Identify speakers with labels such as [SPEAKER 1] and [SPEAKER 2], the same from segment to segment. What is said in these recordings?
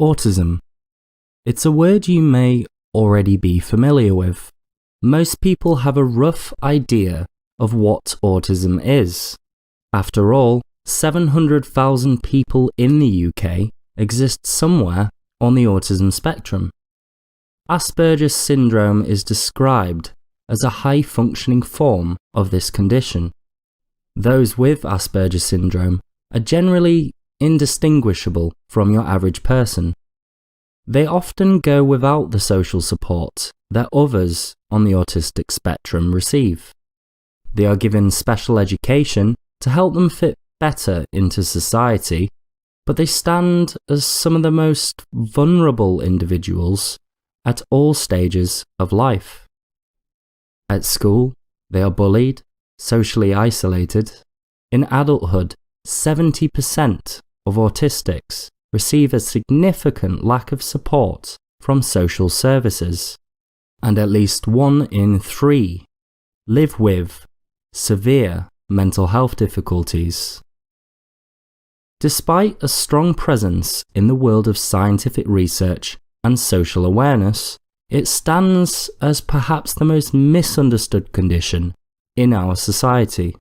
[SPEAKER 1] Autism. It's a word you may already be familiar with. Most people have a rough idea of what autism is. After all, 700,000 people in the UK exist somewhere on the autism spectrum. Asperger's syndrome is described as a high-functioning form of this condition. Those with Asperger's syndrome are generally indistinguishable from your average person. They often go without the social support that others on the autistic spectrum receive. They are given special education to help them fit better into society, but they stand as some of the most vulnerable individuals at all stages of life. At school, they are bullied, socially isolated. In adulthood, 70% of autistics receive a significant lack of support from social services, and at least 1 in 3 live with severe mental health difficulties. Despite a strong presence in the world of scientific research and social awareness, it stands as perhaps the most misunderstood condition in our society.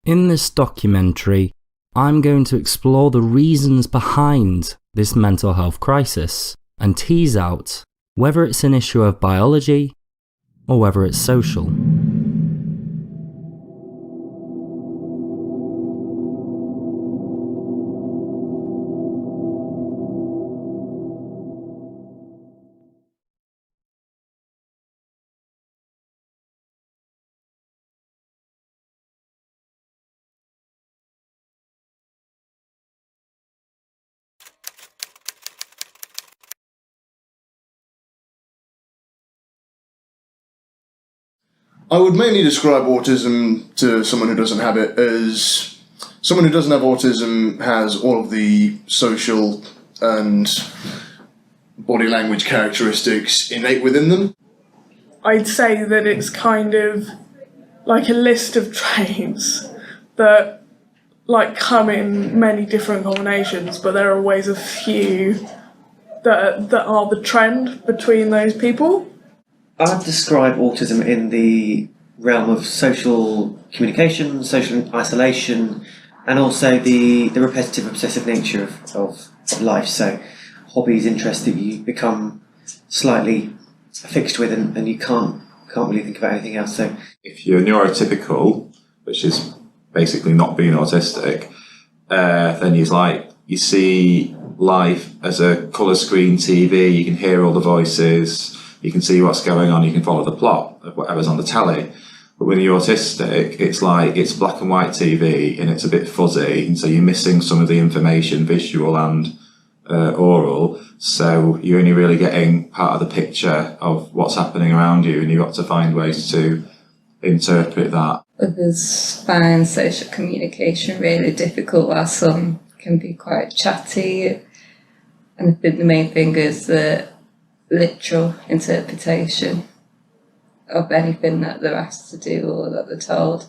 [SPEAKER 1] In this documentary, I'm going to explore the reasons behind this mental health crisis and tease out whether it's an issue of biology or whether it's social.
[SPEAKER 2] I would mainly describe autism to someone who doesn't have it as someone who doesn't have autism has all of the social and body language characteristics innate within them.
[SPEAKER 3] I'd say that it's kind of like a list of traits that come in many different combinations, but there are always a few that are the trend between those people.
[SPEAKER 4] I'd describe autism in the realm of social communication, social isolation, and also the repetitive, obsessive nature of life. So hobbies, interests that you become slightly fixed with and you can't really think about anything else. So
[SPEAKER 5] if you're neurotypical, which is basically not being autistic, then you see life as a colour screen TV, you can hear all the voices, you can see what's going on, you can follow the plot of whatever's on the telly. But when you're autistic, it's black and white TV and it's a bit fuzzy, and so you're missing some of the information, visual and oral, so you're only really getting part of the picture of what's happening around you, and you've got to find ways to interpret that.
[SPEAKER 6] Others find social communication really difficult, while some can be quite chatty, and I think the main thing is the literal interpretation of anything that they're asked to do or that they're told.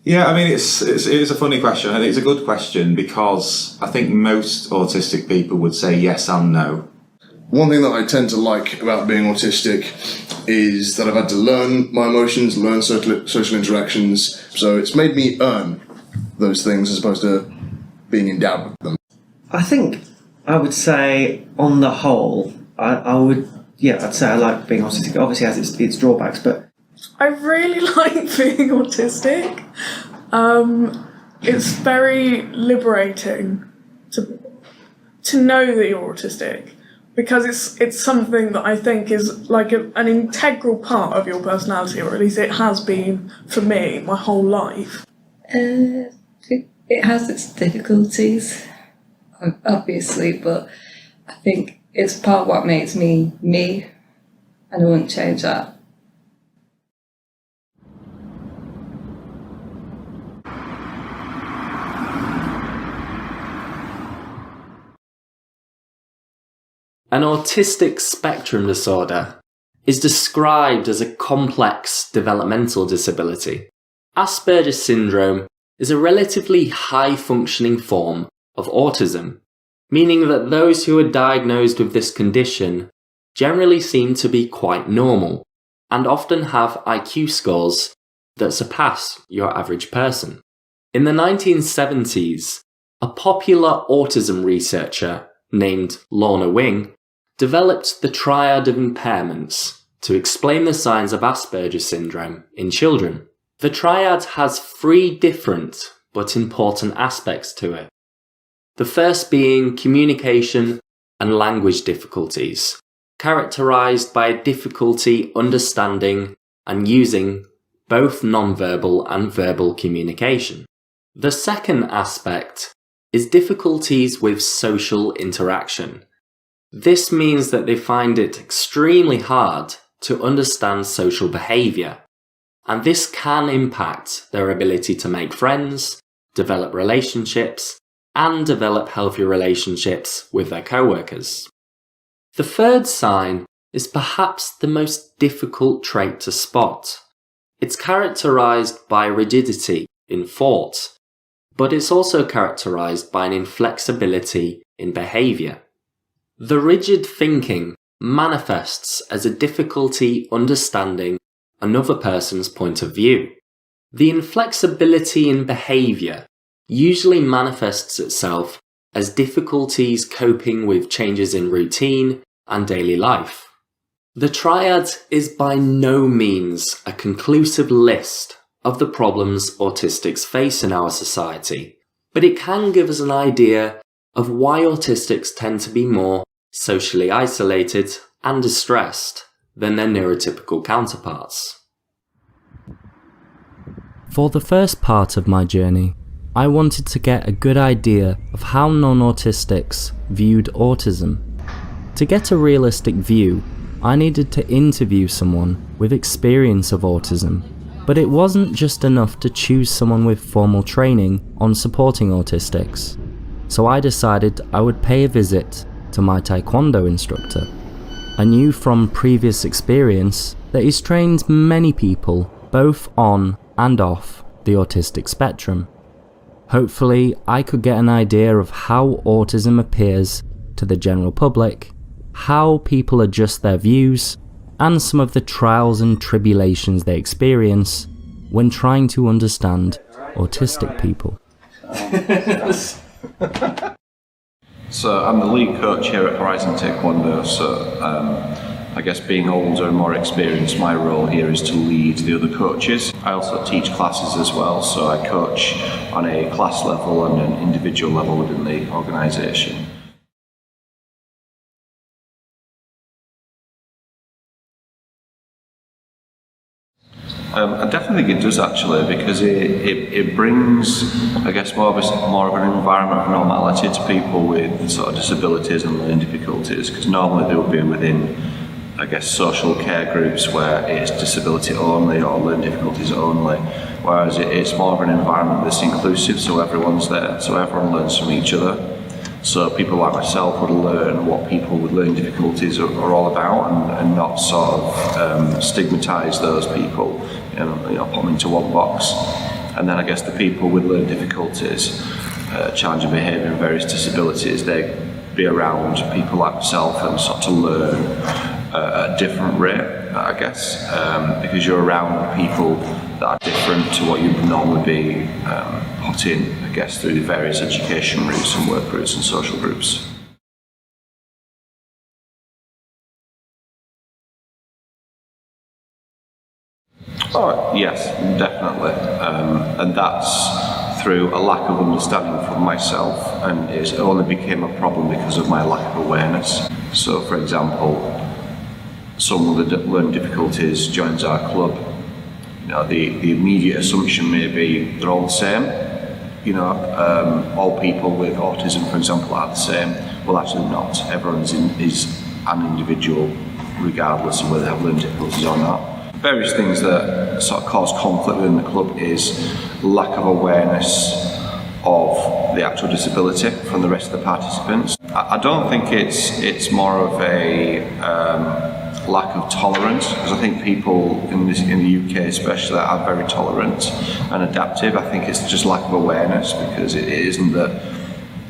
[SPEAKER 5] Yeah, I mean, it is a funny question. I think it's a good question because I think most autistic people would say yes and no.
[SPEAKER 2] One thing that I tend to like about being autistic is that I've had to learn my emotions, learn social interactions, so it's made me earn those things as opposed to being endowed with them.
[SPEAKER 4] I think I would say on the whole, I'd say I like being autistic. It obviously has its drawbacks, but
[SPEAKER 3] I really like being autistic. It's very liberating to know that you're autistic, because it's something that I think is like an integral part of your personality, or at least it has been for me my whole life.
[SPEAKER 6] It has its difficulties, obviously, but I think it's part of what makes me me, and I wouldn't change that.
[SPEAKER 1] An autistic spectrum disorder is described as a complex developmental disability Asperger's syndrome is a relatively high-functioning form of autism, meaning that those who are diagnosed with this condition generally seem to be quite normal and often have IQ scores that surpass your average person. In the 1970s, a popular autism researcher named Lorna Wing developed the triad of impairments to explain the signs of Asperger's syndrome in children. The triad has 3 different but important aspects to it. The first being communication and language difficulties, characterized by a difficulty understanding and using both nonverbal and verbal communication. The second aspect is difficulties with social interaction. This means that they find it extremely hard to understand social behaviour, and this can impact their ability to make friends, develop relationships, and develop healthy relationships with their co-workers. The third sign is perhaps the most difficult trait to spot. It's characterized by rigidity in thought, but it's also characterized by an inflexibility in behavior. The rigid thinking manifests as a difficulty understanding another person's point of view. The inflexibility in behavior usually manifests itself as difficulties coping with changes in routine and daily life. The triad is by no means a conclusive list of the problems autistics face in our society, but it can give us an idea of why autistics tend to be more socially isolated and distressed than their neurotypical counterparts.
[SPEAKER 7] For the first part of my journey, I wanted to get a good idea of how non-autistics viewed autism. To get a realistic view, I needed to interview someone with experience of autism, but it wasn't just enough to choose someone with formal training on supporting autistics. So I decided I would pay a visit to my Taekwondo instructor. I knew from previous experience that he's trained many people both on and off the autistic spectrum. Hopefully, I could get an idea of how autism appears to the general public, how people adjust their views, and some of the trials and tribulations they experience when trying to understand autistic people.
[SPEAKER 8] So I'm the lead coach here at Horizon Taekwondo, so I guess being older and more experienced, my role here is to lead the other coaches. I also teach classes as well, so I coach on a class level and an individual level within the organisation. I definitely think it does actually, because it brings, I guess, more of an environment of normality to people with sort of disabilities and learning difficulties, because normally they would be within, I guess, social care groups where it's disability only or learning difficulties only, whereas it's more of an environment that's inclusive, so everyone's there, so everyone learns from each other. So people like myself would learn what people with learning difficulties are all about, and not sort of stigmatise those people, put them into one box. And then I guess the people with learning difficulties, challenging behaviour and various disabilities, they be around people like myself and sort of learn at a different rate, I guess, because you're around people that are different to what you would normally be put in, I guess, through the various education routes and work routes and social groups. Oh, yes, definitely. And that's through a lack of understanding from myself, and it only became a problem because of my lack of awareness. So, for example, someone with learning difficulties joins our club. The immediate assumption may be they're all the same. All people with autism, for example, are the same. Well, actually not. Everyone is an individual, regardless of whether they have learning difficulties or not. Various things that sort of cause conflict within the club is lack of awareness of the actual disability from the rest of the participants. I don't think it's more of a lack of tolerance, because I think people in the UK especially are very tolerant and adaptive. I think it's just lack of awareness, because it isn't that,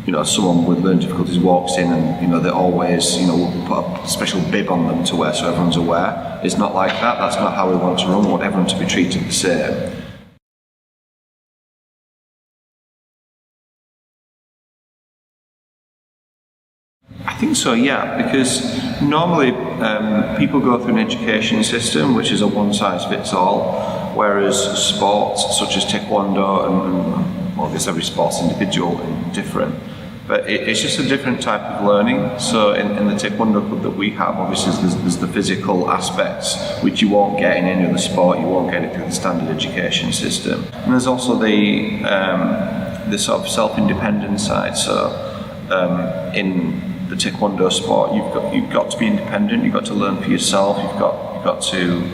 [SPEAKER 8] you know, someone with learning difficulties walks in and, you know, they always, you know, will put a special bib on them to wear so everyone's aware. It's not like that. That's not how we want to run. We want everyone to be treated the same. I think so, yeah, because normally people go through an education system which is a one-size-fits-all, whereas sports such as taekwondo and well, I guess every sport's individual and different, but it's just a different type of learning. So in the taekwondo club that we have, obviously there's the physical aspects which you won't get in any other sport. You won't get it through the standard education system, and there's also the sort of self-independent side. So in the taekwondo sport, you've got to be independent. You've got to learn for yourself. You've got to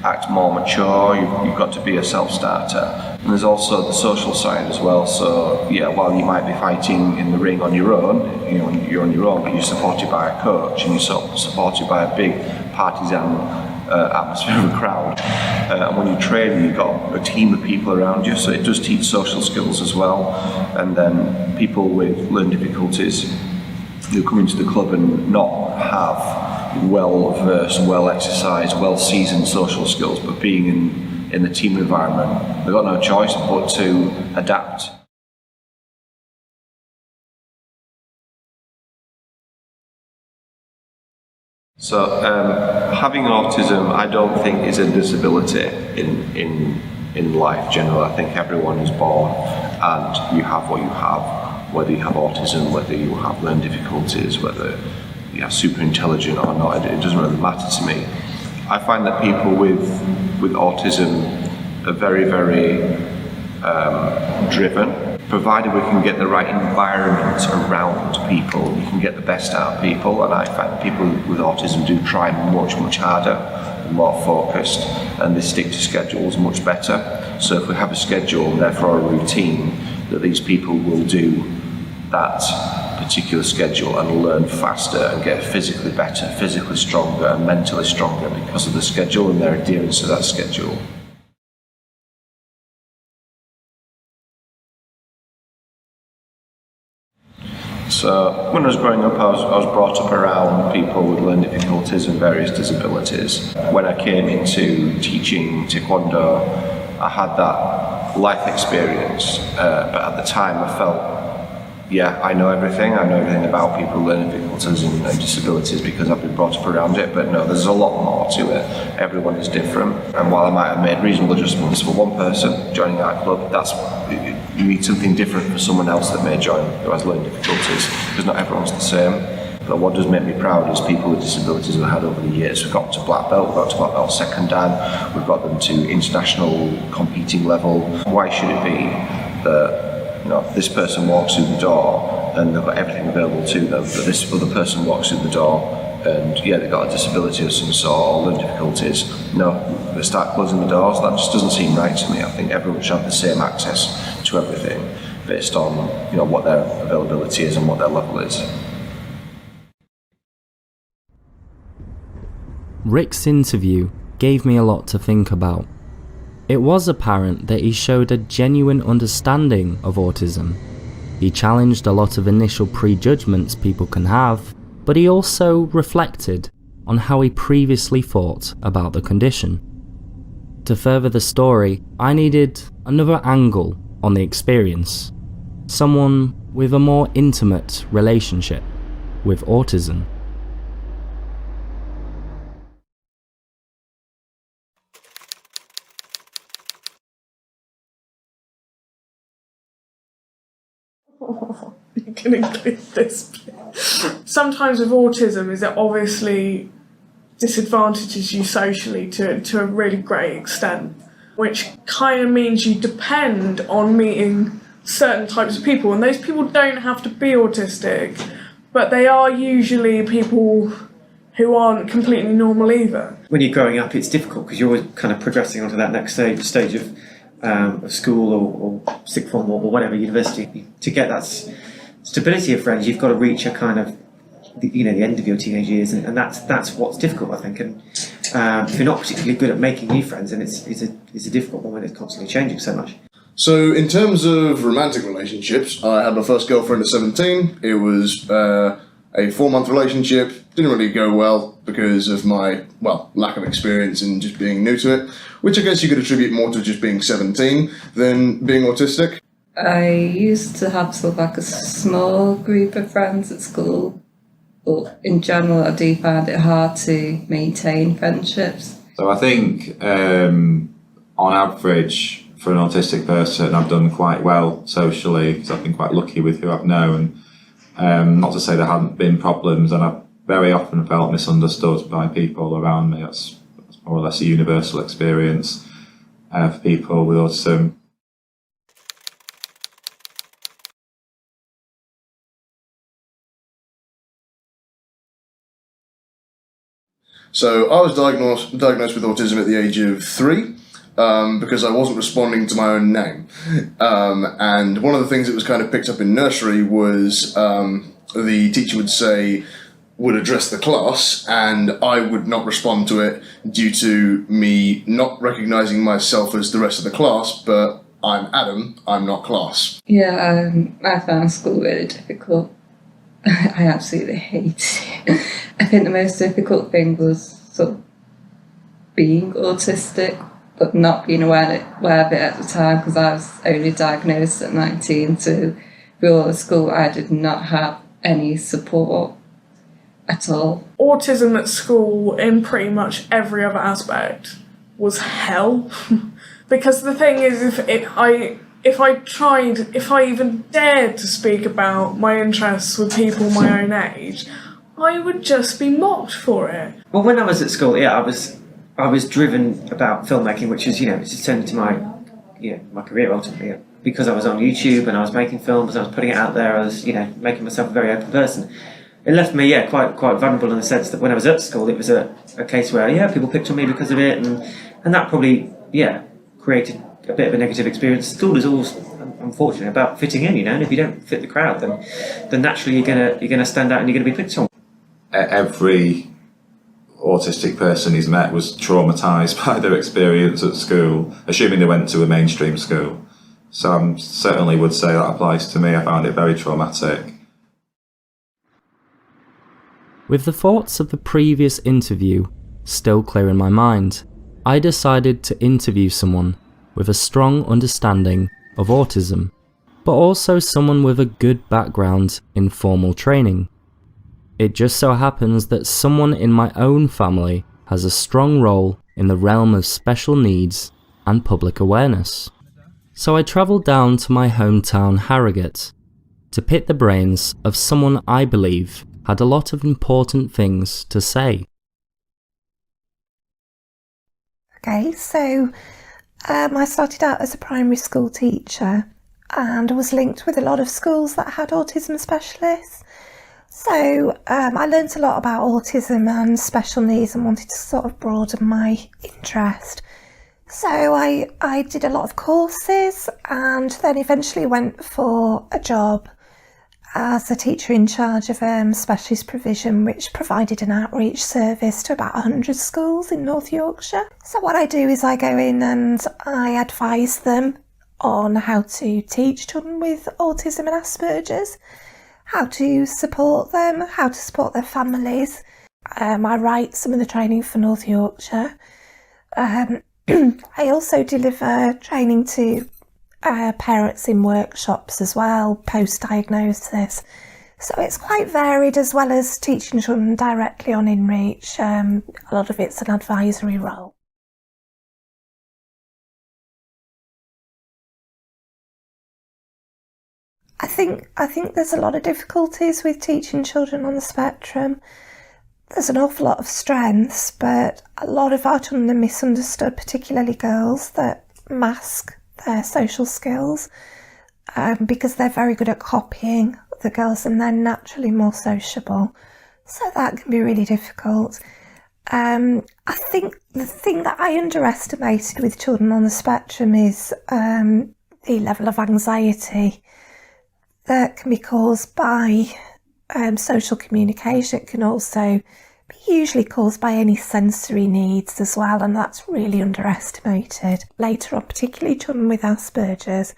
[SPEAKER 8] act more mature. You've got to be a self-starter. And there's also the social side as well. So yeah, while you might be fighting in the ring on your own, you know, you're on your own, but you're supported by a coach and you're supported by a big partisan atmosphere of a crowd. And when you train, you've got a team of people around you. So it does teach social skills as well. And then people with learning difficulties who come into the club and not have well-versed, well-exercised, well-seasoned social skills, but being in the team environment, they've got no choice but to adapt. So having autism, I don't think is a disability in life generally. I think everyone is born and you have what you have. Whether you have autism, whether you have learning difficulties, whether you are super intelligent or not, it doesn't really matter to me. I find that people with autism are very, very driven. Provided we can get the right environment around people, you can get the best out of people, and I find that people with autism do try much, much harder and more focused, and they stick to schedules much better. So if we have a schedule and therefore a routine, that these people will do that particular schedule and learn faster and get physically better, physically stronger and mentally stronger because of the schedule and their adherence to that schedule. So when I was growing up, I was brought up around people with learning difficulties and various disabilities. When I came into teaching taekwondo, I had that life experience, but at the time I felt, yeah, I know everything about people with learning difficulties and disabilities because I've been brought up around it, but no, there's a lot more to it. Everyone is different, and while I might have made reasonable adjustments for one person joining our club, you need something different for someone else that may join who has learning difficulties, because not everyone's the same. But what does make me proud is people with disabilities we've had over the years. We've got to black belt, we've got to black belt second dan, we've got them to international competing level. Why should it be that, you know, this person walks through the door and they've got everything available to them, but this other person walks through the door and yeah, they've got a disability of some sort or learning difficulties? No, they start closing the doors. That just doesn't seem right to me. I think everyone should have the same access to everything based on, you know, what their availability is and what their level is.
[SPEAKER 1] Rick's interview gave me a lot to think about. It was apparent that he showed a genuine understanding of autism. He challenged a lot of initial prejudgments people can have, but he also reflected on how he previously thought about the condition. To further the story, I needed another angle on the experience. Someone with a more intimate relationship with autism.
[SPEAKER 3] You can include this. Sometimes with autism is it obviously disadvantages you socially to a really great extent, which kind of means you depend on meeting certain types of people, and those people don't have to be autistic, but they are usually people who aren't completely normal either.
[SPEAKER 4] When you're growing up, it's difficult because you're always kind of progressing onto that next stage of school or sixth form or whatever, university. To get that stability of friends, you've got to reach a kind of the end of your teenage years, and that's what's difficult, I think. And if you're not particularly good at making new friends, then it's a difficult one when it's constantly changing so much.
[SPEAKER 2] So, in terms of romantic relationships, I had my first girlfriend at 17. It was a 4-month relationship. Didn't really go well because of my, lack of experience and just being new to it, which I guess you could attribute more to just being 17 than being autistic.
[SPEAKER 6] I used to have sort of like a small group of friends at school, but in general I do find it hard to maintain friendships.
[SPEAKER 5] So I think on average for an autistic person I've done quite well socially because I've been quite lucky with who I've known. Not to say there haven't been problems, and I've very often felt misunderstood by people around me. That's more or less a universal experience for people with autism.
[SPEAKER 2] So I was diagnosed with autism at the age of 3 because I wasn't responding to my own name. And one of the things that was kind of picked up in nursery was the teacher would address the class, and I would not respond to it due to me not recognising myself as the rest of the class, but I'm Adam, I'm not class.
[SPEAKER 6] Yeah, I found school really difficult. I absolutely hate it. I think the most difficult thing was sort of being autistic, but not being aware of it at the time, because I was only diagnosed at 19. So through all the school, I did not have any support at all.
[SPEAKER 3] Autism at school, in pretty much every other aspect, was hell. Because the thing is, if I even dared to speak about my interests with people my own age, I would just be mocked for it.
[SPEAKER 4] Well, when I was at school, I was driven about filmmaking, which is, it's turned into my career ultimately. Because I was on YouTube and I was making films, I was putting it out there, I was, making myself a very open person. It left me, quite vulnerable in the sense that when I was at school, it was a case where, people picked on me because of it, and that probably, created a bit of a negative experience. School is always, unfortunately, about fitting in, and if you don't fit the crowd, then naturally you're gonna stand out and you're gonna be picked on.
[SPEAKER 5] Every autistic person he's met was traumatised by their experience at school, assuming they went to a mainstream school. So I certainly would say that applies to me. I found it very traumatic.
[SPEAKER 7] With the thoughts of the previous interview still clear in my mind, I decided to interview someone with a strong understanding of autism, but also someone with a good background in formal training. It just so happens that someone in my own family has a strong role in the realm of special needs and public awareness. So I travelled down to my hometown Harrogate to pick the brains of someone I believe had a lot of important things to say.
[SPEAKER 9] Okay, so I started out as a primary school teacher and was linked with a lot of schools that had autism specialists. So I learnt a lot about autism and special needs and wanted to sort of broaden my interest. So I did a lot of courses and then eventually went for a job as a teacher in charge of specialist provision, which provided an outreach service to about 100 schools in North Yorkshire. So what I do is I go in and I advise them on how to teach children with autism and Asperger's, how to support them, how to support their families. I write some of the training for North Yorkshire. I also deliver training to parents in workshops as well, post-diagnosis. So it's quite varied, as well as teaching children directly on InReach. A lot of it's an advisory role. I think there's a lot of difficulties with teaching children on the spectrum. There's an awful lot of strengths, but a lot of our children are misunderstood, particularly girls, that mask their social skills because they're very good at copying the girls and they're naturally more sociable. So that can be really difficult. I think the thing that I underestimated with children on the spectrum is the level of anxiety that can be caused by social communication can also be usually caused by any sensory needs as well, and that's really underestimated. Later on, particularly children with Asperger's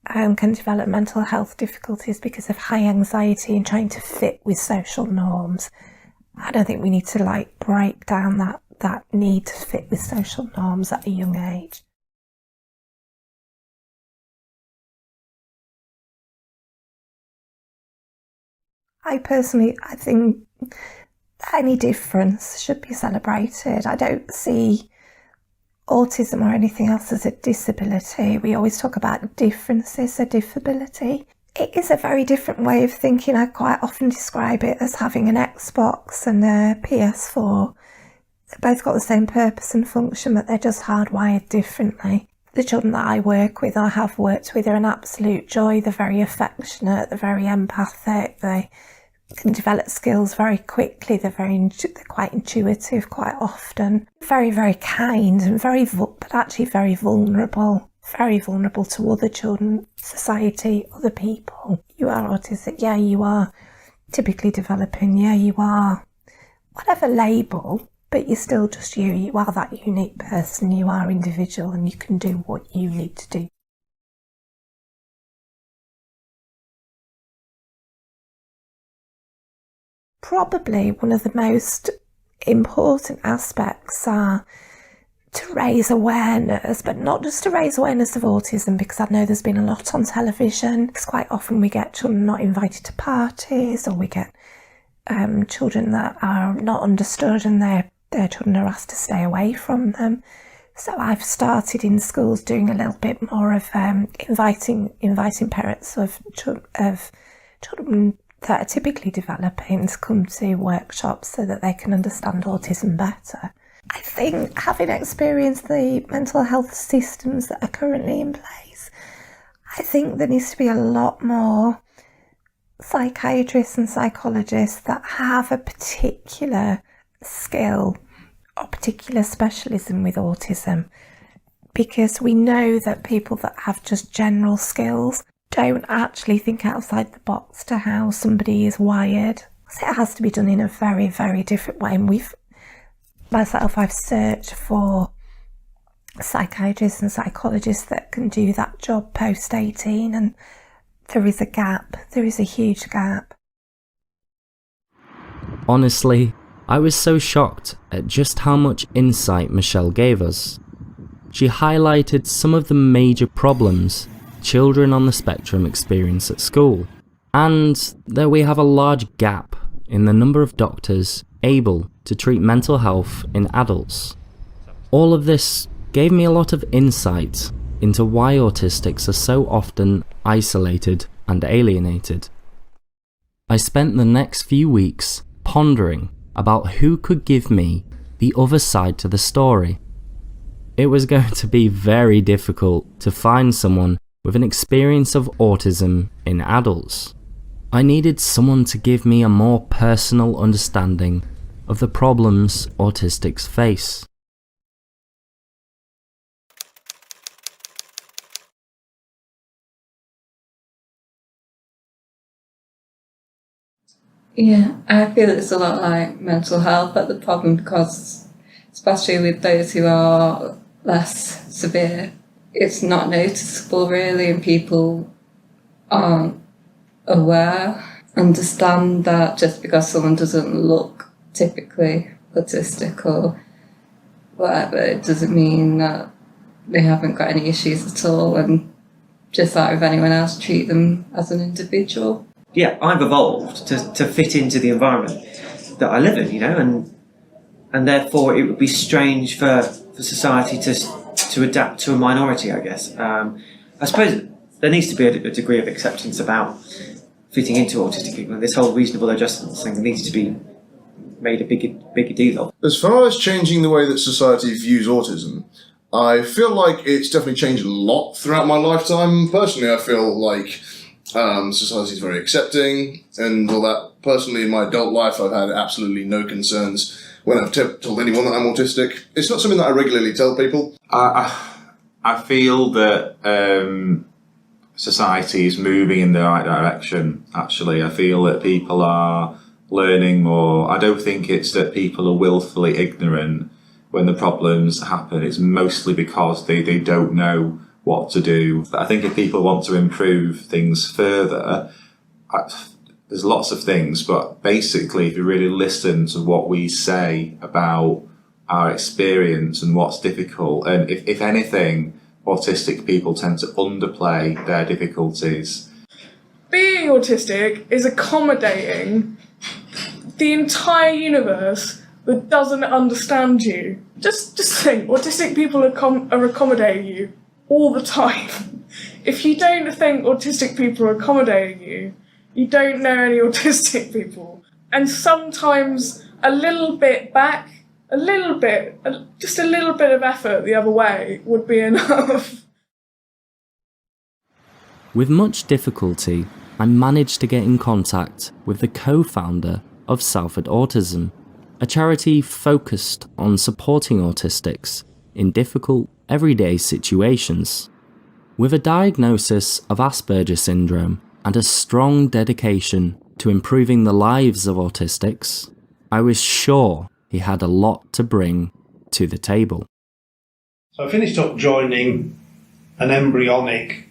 [SPEAKER 9] can develop mental health difficulties because of high anxiety and trying to fit with social norms. I don't think we need to break down that need to fit with social norms at a young age. I think any difference should be celebrated. I don't see autism or anything else as a disability. We always talk about differences, a diffability. It is a very different way of thinking. I quite often describe it as having an Xbox and a PS4. They've both got the same purpose and function, but they're just hardwired differently. The children that I work with or have worked with are an absolute joy. They're very affectionate, they're very empathic, they can develop skills very quickly, they're quite intuitive quite often, very, very kind and but actually very vulnerable to other children, society, other people. You are autistic, yeah, you are typically developing, yeah, you are whatever label, but you're still just you. You are that unique person, you are individual, and you can do what you need to do. Probably one of the most important aspects are to raise awareness, but not just to raise awareness of autism, because I know there's been a lot on television, because quite often we get children not invited to parties, or we get children that are not understood and their children are asked to stay away from them. So I've started in schools doing a little bit more of inviting parents of children that are typically developing to come to workshops so that they can understand autism better. I think, having experienced the mental health systems that are currently in place, I think there needs to be a lot more psychiatrists and psychologists that have a particular skill or particular specialism with autism, because we know that people that have just general skills don't actually think outside the box to how somebody is wired. So it has to be done in a very, very different way. And I've searched for psychiatrists and psychologists that can do that job post 18, and there is a gap. There is a huge gap.
[SPEAKER 1] Honestly, I was so shocked at just how much insight Michelle gave us. She highlighted some of the major problems children on the spectrum experience at school, and that we have a large gap in the number of doctors able to treat mental health in adults. All of this gave me a lot of insight into why autistics are so often isolated and alienated. I spent the next few weeks pondering about who could give me the other side to the story. It was going to be very difficult to find someone with an experience of autism in adults. I needed someone to give me a more personal understanding of the problems autistics face.
[SPEAKER 6] Yeah, I feel it's a lot like mental health, but the problem, because especially with those who are less severe, it's not noticeable really, and people aren't understand that just because someone doesn't look typically autistic or whatever, it doesn't mean that they haven't got any issues at all, and just like with anyone else, treat them as an individual.
[SPEAKER 4] Yeah, I've evolved to fit into the environment that I live in, and therefore it would be strange for society to adapt to a minority, I guess. I suppose there needs to be a degree of acceptance about fitting into autistic people, and this whole reasonable adjustment thing needs to be made a bigger deal of.
[SPEAKER 2] As far as changing the way that society views autism, I feel like it's definitely changed a lot throughout my lifetime. Personally, I feel like society is very accepting and all that. Personally, in my adult life, I've had absolutely no concerns when I've told anyone that I'm autistic. It's not something that I regularly tell people.
[SPEAKER 5] I feel that society is moving in the right direction, actually. I feel that people are learning more. I don't think it's that people are willfully ignorant when the problems happen. It's mostly because they don't know what to do. I think if people want to improve things further, there's lots of things, but basically if you really listen to what we say about our experience and what's difficult, and if anything, autistic people tend to underplay their difficulties.
[SPEAKER 3] Being autistic is accommodating the entire universe that doesn't understand you. Just think, autistic people are accommodating you all the time. If you don't think autistic people are accommodating you, you don't know any autistic people. And sometimes a little bit back, just a little bit of effort the other way would be enough.
[SPEAKER 1] With much difficulty, I managed to get in contact with the co-founder of Salford Autism, a charity focused on supporting autistics in difficult, everyday situations. With a diagnosis of Asperger syndrome and a strong dedication to improving the lives of autistics, I was sure he had a lot to bring to the table.
[SPEAKER 10] So I finished up joining an embryonic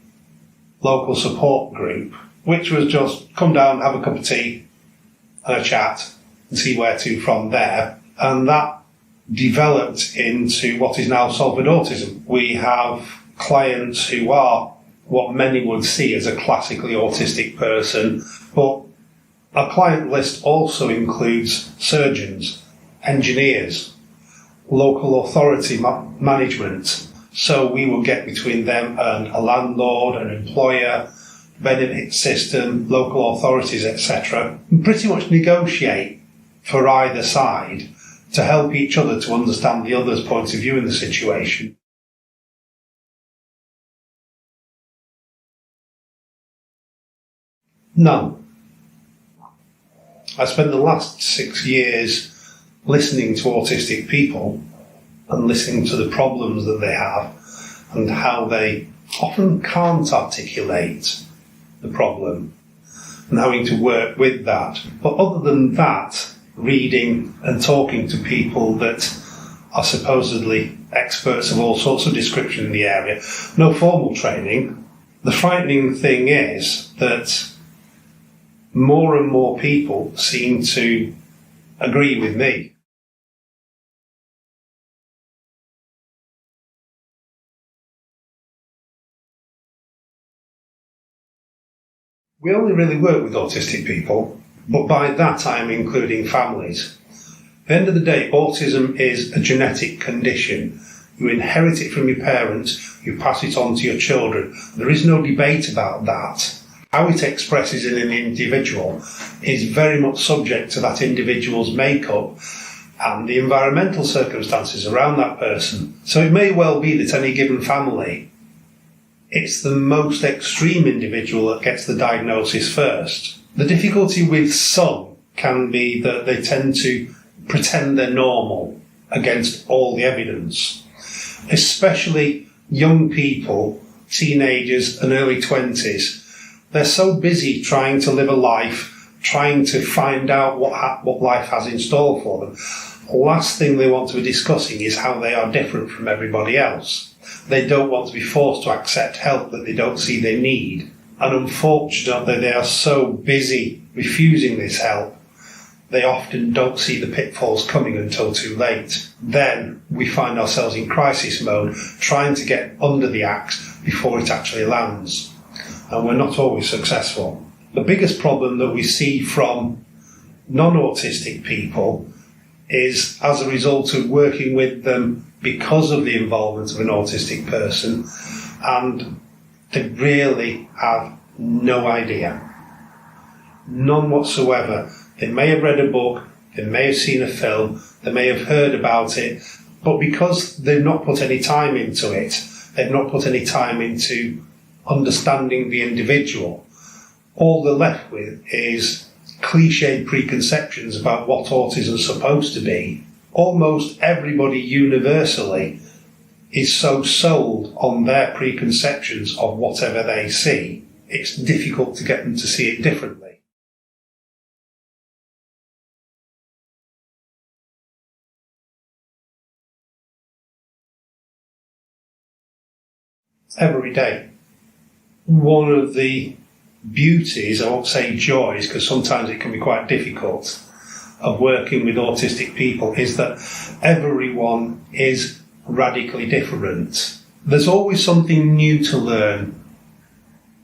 [SPEAKER 10] local support group, which was just come down, have a cup of tea and a chat and see where to from there. And that developed into what is now Salford Autism. We have clients who are what many would see as a classically autistic person, but our client list also includes surgeons, engineers, local authority management. So we will get between them and a landlord, an employer, benefit system, local authorities, etc., and pretty much negotiate for either side to help each other to understand the other's point of view in the situation. None. I spent the last 6 years listening to autistic people and listening to the problems that they have and how they often can't articulate the problem and having to work with that. But other than that, reading and talking to people that are supposedly experts of all sorts of description in the area, no formal training. The frightening thing is that more and more people seem to agree with me. We only really work with autistic people, but by that I'm including families. At the end of the day, autism is a genetic condition. You inherit it from your parents, you pass it on to your children. There is no debate about that. How it expresses in an individual is very much subject to that individual's makeup and the environmental circumstances around that person. So it may well be that any given family, it's the most extreme individual that gets the diagnosis first. The difficulty with some can be that they tend to pretend they're normal against all the evidence, especially young people, teenagers and early 20s. They're so busy trying to live a life, trying to find out what life has in store for them. The last thing they want to be discussing is how they are different from everybody else. They don't want to be forced to accept help that they don't see they need. And unfortunately, they are so busy refusing this help, they often don't see the pitfalls coming until too late. Then we find ourselves in crisis mode, trying to get under the axe before it actually lands. And we're not always successful. The biggest problem that we see from non-autistic people is as a result of working with them because of the involvement of an autistic person, and they really have no idea. None whatsoever. They may have read a book, they may have seen a film, they may have heard about it, but because they've not put any time into it, they've not put any time into understanding the individual, all they're left with is cliched preconceptions about what autism is supposed to be. Almost everybody universally is so sold on their preconceptions of whatever they see, it's difficult to get them to see it differently. Every day. One of the beauties, I won't say joys, because sometimes it can be quite difficult, of working with autistic people is that everyone is radically different. There's always something new to learn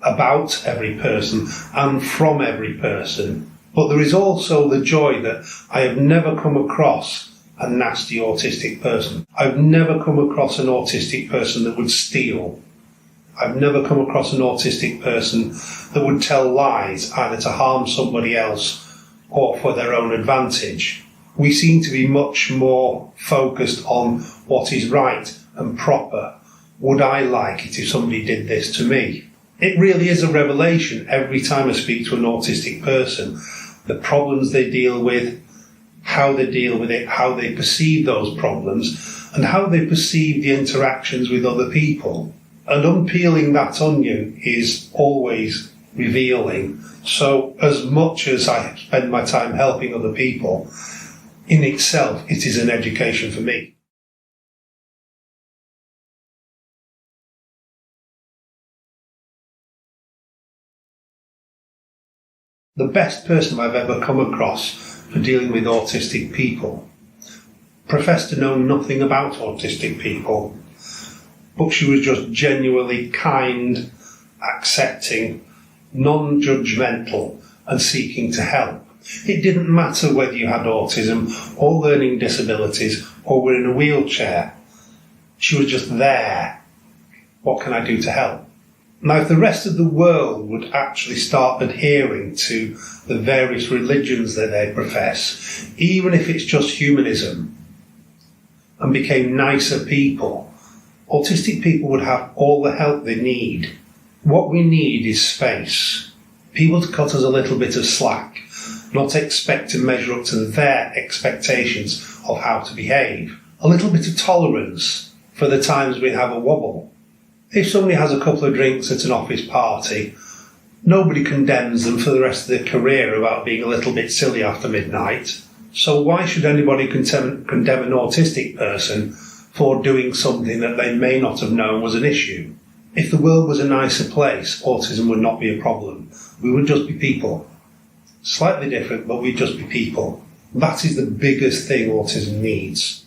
[SPEAKER 10] about every person and from every person. But there is also the joy that I have never come across a nasty autistic person. I've never come across an autistic person that would steal. I've never come across an autistic person that would tell lies, either to harm somebody else or for their own advantage. We seem to be much more focused on what is right and proper. Would I like it if somebody did this to me? It really is a revelation every time I speak to an autistic person. The problems they deal with, how they deal with it, how they perceive those problems, and how they perceive the interactions with other people. And unpeeling that onion is always revealing. So as much as I spend my time helping other people, in itself it is an education for me. The best person I've ever come across for dealing with autistic people professed to know nothing about autistic people, but she was just genuinely kind, accepting, non-judgmental and seeking to help. It didn't matter whether you had autism or learning disabilities or were in a wheelchair. She was just there. What can I do to help? Now, if the rest of the world would actually start adhering to the various religions that they profess, even if it's just humanism, and became nicer people, autistic people would have all the help they need. What we need is space. People to cut us a little bit of slack, not expect to measure up to their expectations of how to behave. A little bit of tolerance for the times we have a wobble. If somebody has a couple of drinks at an office party, nobody condemns them for the rest of their career about being a little bit silly after midnight. So why should anybody condemn an autistic person for doing something that they may not have known was an issue? If the world was a nicer place, autism would not be a problem. We would just be people. Slightly different, but we'd just be people. That is the biggest thing autism needs.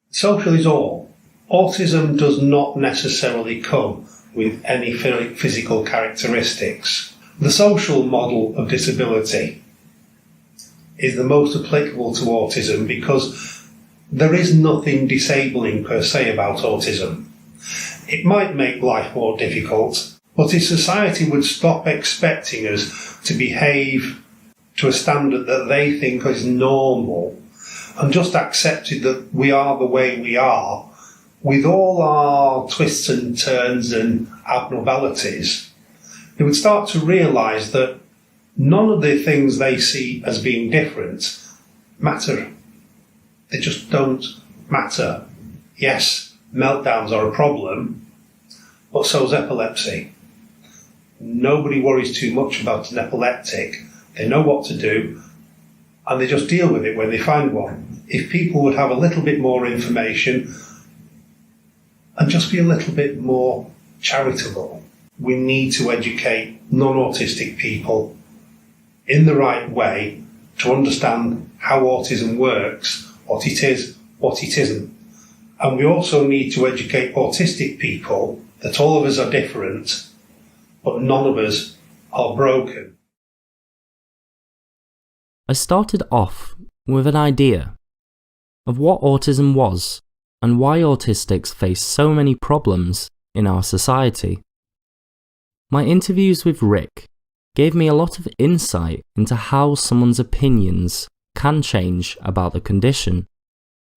[SPEAKER 10] Social is all. Autism does not necessarily come with any physical characteristics. The social model of disability is the most applicable to autism because there is nothing disabling per se about autism. It might make life more difficult, but if society would stop expecting us to behave to a standard that they think is normal and just accepted that we are the way we are, with all our twists and turns and abnormalities, they would start to realise that none of the things they see as being different matter. They just don't matter. Yes, meltdowns are a problem, but so's epilepsy. Nobody worries too much about an epileptic. They know what to do, and they just deal with it when they find one. If people would have a little bit more information and just be a little bit more charitable, we need to educate non-autistic people in the right way to understand how autism works, what it is, what it isn't. And we also need to educate autistic people that all of us are different, but none of us are broken.
[SPEAKER 1] I started off with an idea of what autism was and why autistics face so many problems in our society. My interviews with Rick gave me a lot of insight into how someone's opinions can change about the condition.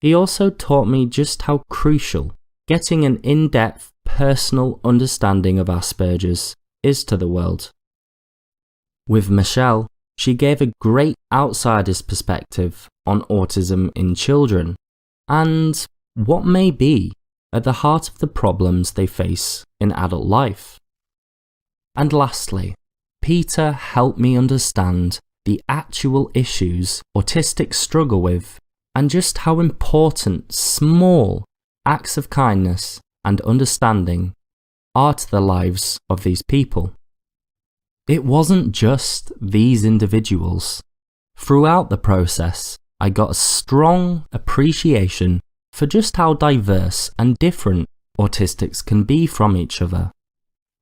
[SPEAKER 1] He also taught me just how crucial getting an in-depth personal understanding of Asperger's is to the world. With Michelle, She gave a great outsider's perspective on autism in children and what may be at the heart of the problems they face in adult life. And lastly, Peter helped me understand the actual issues autistics struggle with and just how important small acts of kindness and understanding are to the lives of these people. It wasn't just these individuals. Throughout the process, I got a strong appreciation for just how diverse and different autistics can be from each other.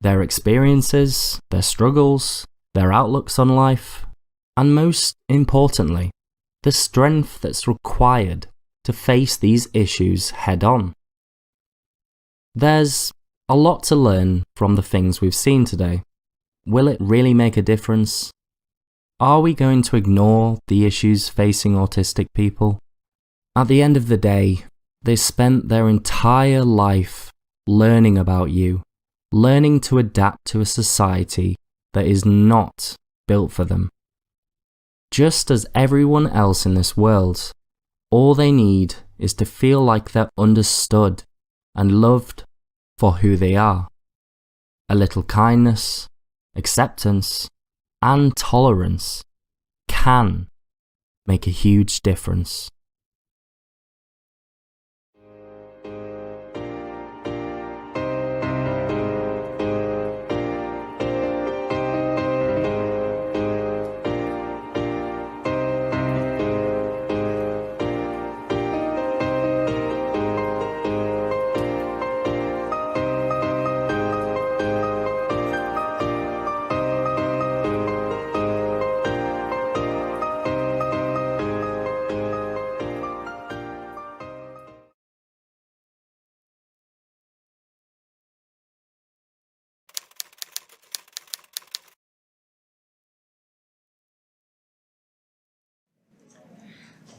[SPEAKER 1] Their experiences, their struggles, their outlooks on life, and most importantly, the strength that's required to face these issues head on. There's a lot to learn from the things we've seen today. Will it really make a difference? Are we going to ignore the issues facing autistic people? At the end of the day, they spent their entire life learning about you, learning to adapt to a society that is not built for them. Just as everyone else in this world, all they need is to feel like they're understood and loved for who they are. A little kindness, acceptance, and tolerance can make a huge difference.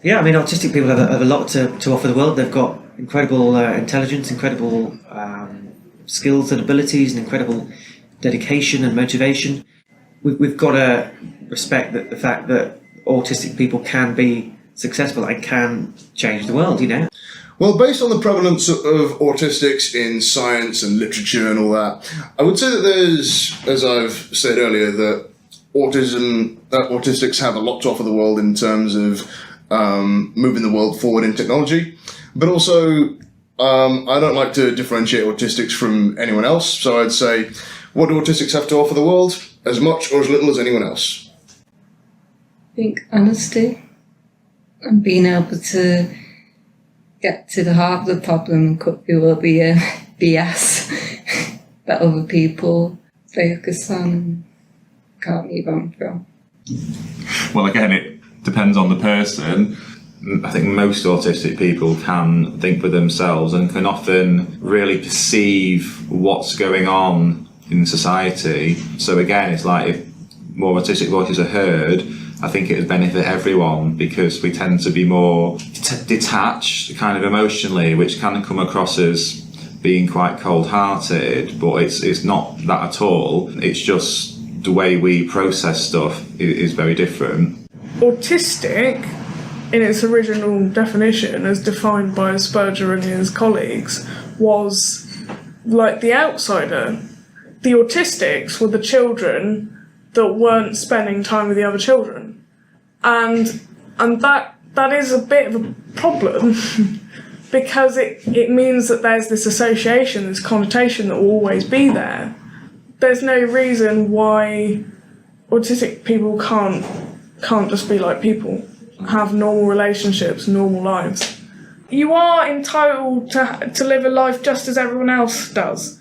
[SPEAKER 4] Yeah, I mean, autistic people have a lot to offer the world. They've got incredible intelligence, incredible skills and abilities, and incredible dedication and motivation. We've got to respect the fact that autistic people can be successful and can change the world, you know?
[SPEAKER 2] Well, based on the prevalence of autistics in science and literature and all that, I would say that there's, as I've said earlier, that autistics have a lot to offer the world in terms of moving the world forward in technology, but also I don't like to differentiate autistics from anyone else, so I'd say, what do autistics have to offer the world? As much or as little as anyone else.
[SPEAKER 6] I think honesty and being able to get to the heart of the problem and cut through all the BS that other people focus on and can't move on from.
[SPEAKER 5] Well, again, it depends on the person. I think most autistic people can think for themselves and can often really perceive what's going on in society. So again, it's like if more autistic voices are heard, I think it would benefit everyone because we tend to be more detached, kind of emotionally, which can come across as being quite cold-hearted, but it's not that at all. It's just the way we process stuff is very different.
[SPEAKER 3] Autistic, in its original definition, as defined by Asperger and his colleagues, was like the outsider. The autistics were the children that weren't spending time with the other children. And that is a bit of a problem because it means that there's this association, this connotation that will always be there. There's no reason why autistic people can't just be like people, have normal relationships, normal lives. You are entitled to live a life just as everyone else does.